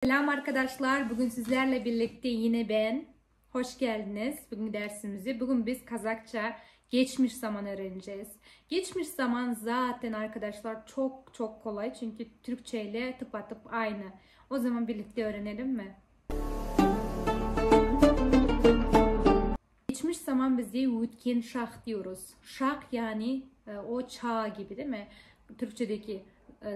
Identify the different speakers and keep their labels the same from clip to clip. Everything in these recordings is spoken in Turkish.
Speaker 1: Selam arkadaşlar. Bugün sizlerle birlikte yine ben. Hoş geldiniz. Bugün biz Kazakça geçmiş zaman öğreneceğiz. Geçmiş zaman zaten arkadaşlar çok kolay. Çünkü Türkçe ile tıpatıp aynı. O zaman birlikte öğrenelim mi? Geçmiş zaman bize ötken şah diyoruz. Şah yani o çağ gibi değil mi? Türkçedeki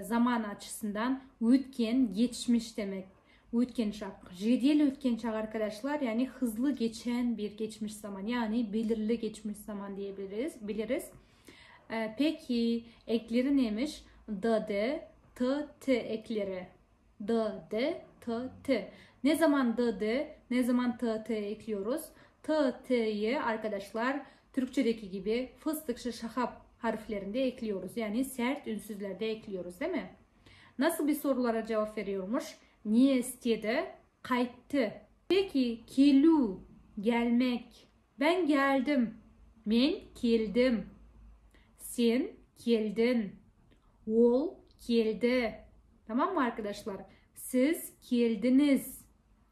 Speaker 1: zaman açısından ötken geçmiş demek. Ötken çağ. Jedel ötken çağ arkadaşlar yani hızlı geçen bir geçmiş zaman. Yani belirli geçmiş zaman diyebiliriz. Peki ekleri neymiş? D, T ekleri. D, T. Ne zaman D, ne zaman T ekliyoruz? T'yi arkadaşlar Türkçedeki gibi fıstıkçı şahap harflerinde ekliyoruz. Yani sert ünsüzlerde ekliyoruz değil mi? Nasıl bir sorulara cevap veriyormuş? Niye istedi? Kayıttı. Peki kelu gelmek. Ben geldim. Men geldim. Sen geldin. Ol geldi. Tamam mı arkadaşlar? Siz geldiniz.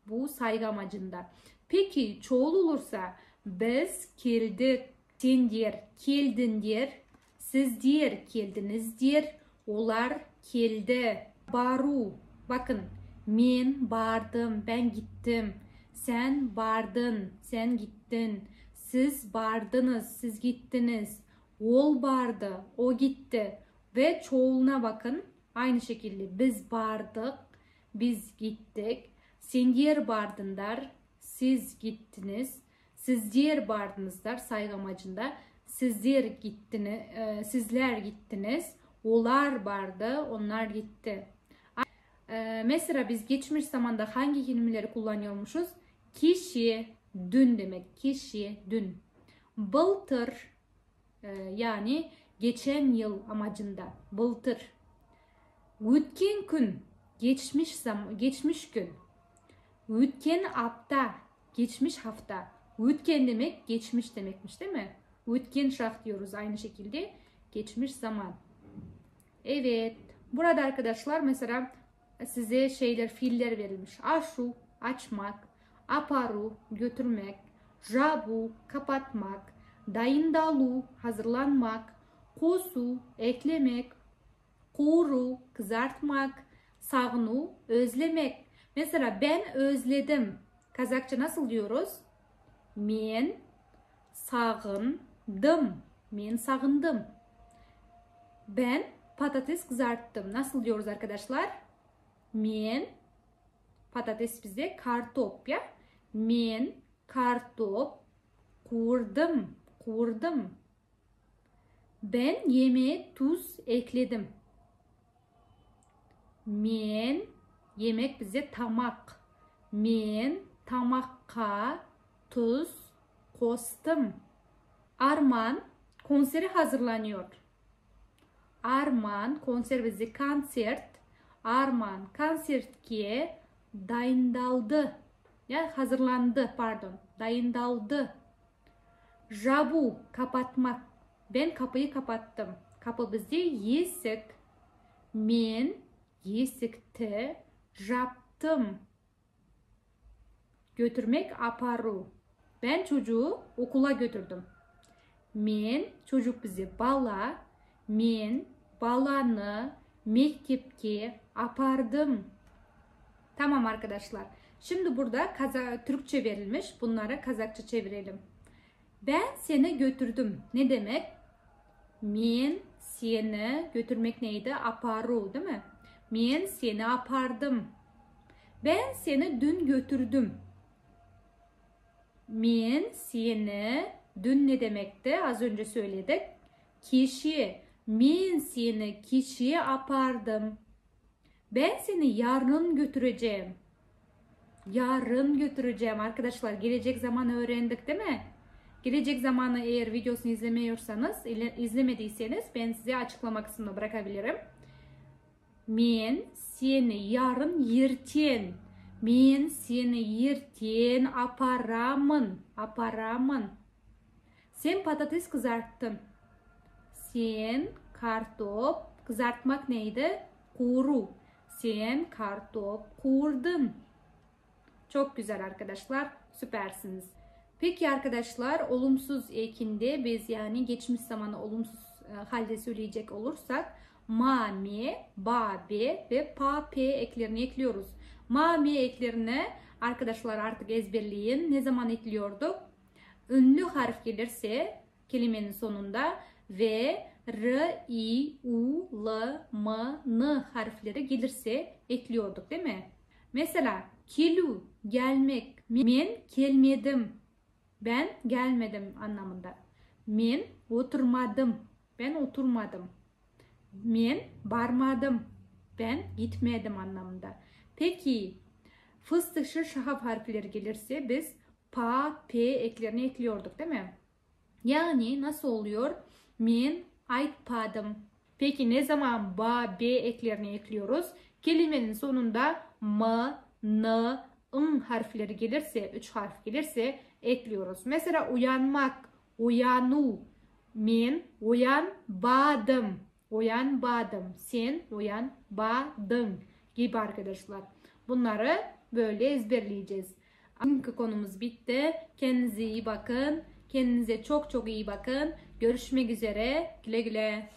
Speaker 1: Bu saygı amacında. Peki çoğul olursa biz geldik. Sen diyer, geldin diyer. Siz diyer, geldiniz diyer. Onlar geldi. Baru. Bakın. Men bardım, ben gittim. Sen bardın, sen gittin. Siz bardınız, siz gittiniz. Ol bardı, o gitti. Ve çoğuluna bakın. Aynı şekilde biz bardık, biz gittik. Sen diğer bardınlar, siz gittiniz. Siz diğer bardınızlar saygı amacında. Sizler gittiniz. Olar bardı, onlar gitti. Mesela biz geçmiş zamanda hangi kelimeleri kullanıyormuşuz? Kişi, dün demek. Kişi, dün. Былтыр yani geçen yıl amacında. Былтыр. Ötken gün, geçmiş gün. Ötken hafta, geçmiş hafta. Ötken demek geçmiş demekmiş değil mi? Ötken şah diyoruz aynı şekilde. Geçmiş zaman. Evet. Burada arkadaşlar mesela size fiiller verilmiş. Aşu, açmak. Aparu, götürmek. Jabu, kapatmak. Dayındalu, hazırlanmak. Kosu, eklemek. Kuru, kızartmak. Sağnu, özlemek. Mesela ben özledim. Kazakça nasıl diyoruz? Men sağındım. Men sağındım. Ben patates kızarttım. Nasıl diyoruz arkadaşlar? Men, patates bize kartop ya. Men kartop kurdum. Ben yemeğe tuz ekledim. Men, yemek bize tamak. Men tamakka tuz kostum. Arman konseri hazırlanıyor. Arman konser bize konsert. Arman konsertke dayındaldı. Ya hazırlandı pardon. Dayındaldı. Jabu kapatmak. Ben kapıyı kapattım. Kapı bize yesik. Men yesikti yaptım. Götürmek aparu. Ben çocuğu okula götürdüm. Men çocuk bize bala. Men balani mektepke apardım. Tamam arkadaşlar. Şimdi burada Türkçe verilmiş. Bunları Kazakça çevirelim. Ben seni götürdüm. Ne demek? Men seni götürmek neydi? Aparu değil mi? Men seni apardım. Ben seni dün götürdüm. Men seni dün ne demekti? Az önce söyledik. Kişi. Men seni kişiye apardım. Ben seni yarın götüreceğim. Yarın götüreceğim. Arkadaşlar gelecek zamanı öğrendik değil mi? Gelecek zamanı eğer videosunu izlemediyseniz ben size açıklama kısmına bırakabilirim. Men seni yarın yerten. Men seni yerten aparamın. Sen patates kızarttın. Sen kartop kızartmak neydi? Kuru. Sen kartop kurdun. Çok güzel arkadaşlar. Süpersiniz. Peki arkadaşlar, olumsuz ekinde biz yani geçmiş zamanı olumsuz halde söyleyecek olursak ma, me, ba, be ve pa, pe eklerini ekliyoruz. Ma, me eklerine arkadaşlar artık ezberleyin. Ne zaman ekliyorduk? Ünlü harf gelirse kelimenin sonunda ve r, i, u, l, m, n harfleri gelirse ekliyorduk değil mi? Mesela kelu gelmek, men gelmedim, ben gelmedim anlamında. Men oturmadım, ben oturmadım. Men barmadım, ben gitmedim anlamında. Peki fıstıklı şahap harfleri gelirse biz pa, pe eklerini ekliyorduk değil mi? Yani nasıl oluyor? Men aytmadım. Peki ne zaman ba, be eklerini ekliyoruz? Kelimenin sonunda m, n, ın harfleri gelirse, 3 harf gelirse ekliyoruz. Mesela uyanmak, uyanu. Men uyanmadım. Uyanmadım. Sen uyanmadın gibi arkadaşlar. Bunları böyle ezberleyeceğiz. Bugünkü konumuz bitti. Kendinize iyi bakın. Kendinize çok çok iyi bakın. Görüşmek üzere. Güle güle.